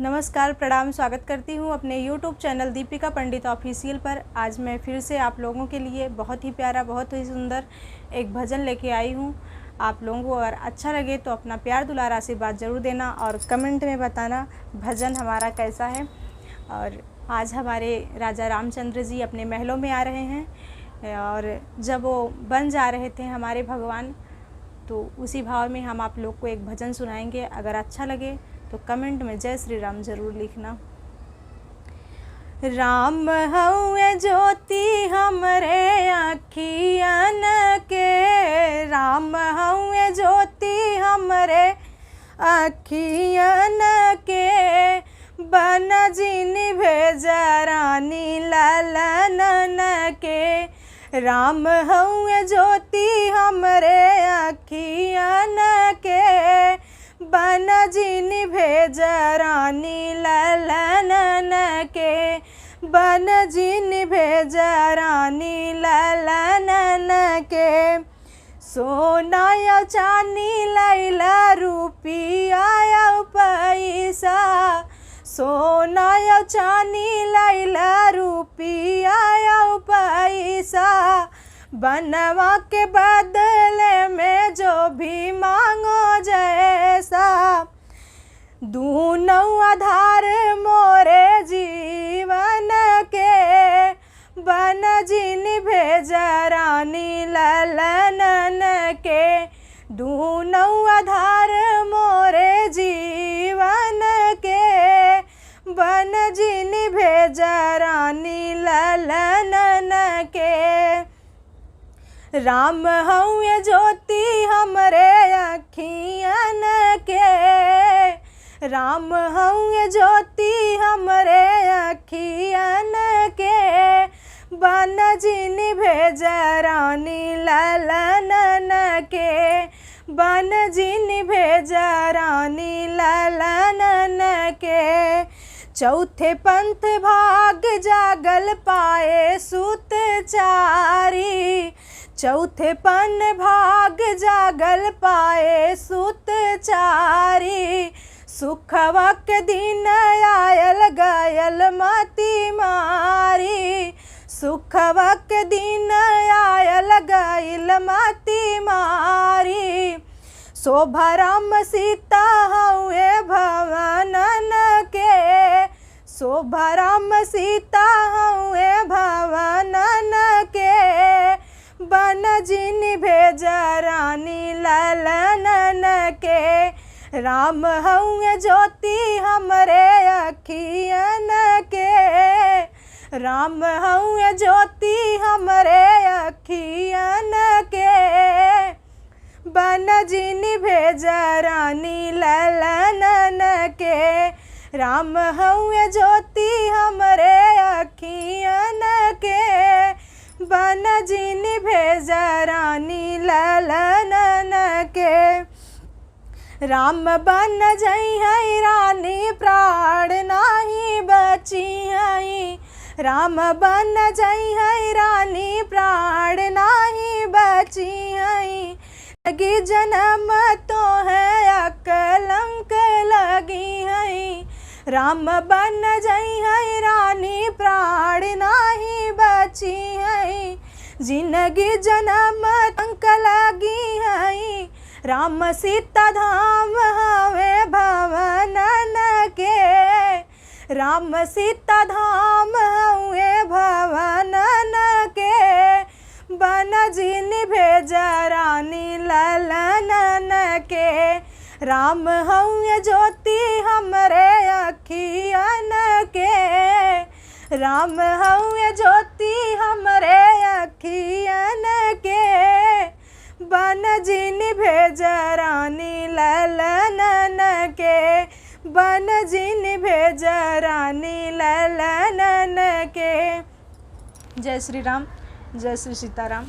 नमस्कार, प्रणाम। स्वागत करती हूँ अपने YouTube चैनल दीपिका पंडित ऑफिशियल पर। आज मैं फिर से आप लोगों के लिए बहुत ही प्यारा, बहुत ही सुंदर एक भजन लेके आई हूँ। आप लोगों को अगर अच्छा लगे तो अपना प्यार दुलार आशीर्वाद ज़रूर देना और कमेंट में बताना भजन हमारा कैसा है। और आज हमारे राजा रामचंद्र जी अपने महलों में आ रहे हैं और जब वो बन जा रहे थे हमारे भगवान, तो उसी भाव में हम आप लोग को एक भजन सुनाएंगे। अगर अच्छा लगे तो कमेंट में जय श्री राम ज़रूर लिखना। राम हउए ज्योति हमरे अखियन के, राम हउए ज्योति हमरे अखियन के, बन जिन भेजा रानी ललनन के। राम हउए ज्योति हमरे अखियन के, बन जिन भेज रानी ललनन के, बन जिन भेज रानी ललनन के। सोना या चानी लैला रुपिया या पैसा, सोना या चानी लैला रुपिया या पैसा, बनवा के बदले में जो भी मांगो जैसा। दूनों आधार मोरे जीवन के, बन जिन भेज रानी ललनन के। दूनों आधार मोरे जीवन के, बन जिन भेज रानी ललनन के। राम हउए ज्योति हमरे अखियन के, राम हउए ज्योति हमरे अखियन के, बन जिन भेज रानी ललनन के, बन जिन भेज रानी ललनन के। चौथे पंथ भाग जागल पाए सुत चारी, चौथे पन भाग जागल पाए सुत चारी। सुखवा के दिन आयल गयल मती मारी, सुखवा के दिन आयल गयल मती मारी। शोभा राम सीता हउए भवनन के, शोभा राम सीता हउए भवनन के, बन जिन भेज रानी ललनन के। राम हउए ज्योति हमरे अखियन के, राम हउए ज्योति हमरे अखियन के, बन जिन भेज रानी ललनन के। राम हउए ज्योति हमरे अखियन के, बन जिन भेज रानी ललनन के। राम बन जई है रानी प्राण नाही बची है, राम बन जई है रानी प्राण नाही बची है। लगी जन्म तो है अकलंक लगी है, राम बन जई है रानी प्राण नाही बची है। जिंदगी जन्म अंक लगी है, राम सीता धाम हवे भवनन के, राम सीता धाम हवे भवनन के, बन जिन भेज रानी ललनन के। राम हउए ज्योति हमरे अखियन के, राम हउए ज्योति हमरे अखियन के, बन जिन भेज रानी ललनन के, बन जिन भेज रानी ललनन के। जय श्री राम, जय श्री सीताराम।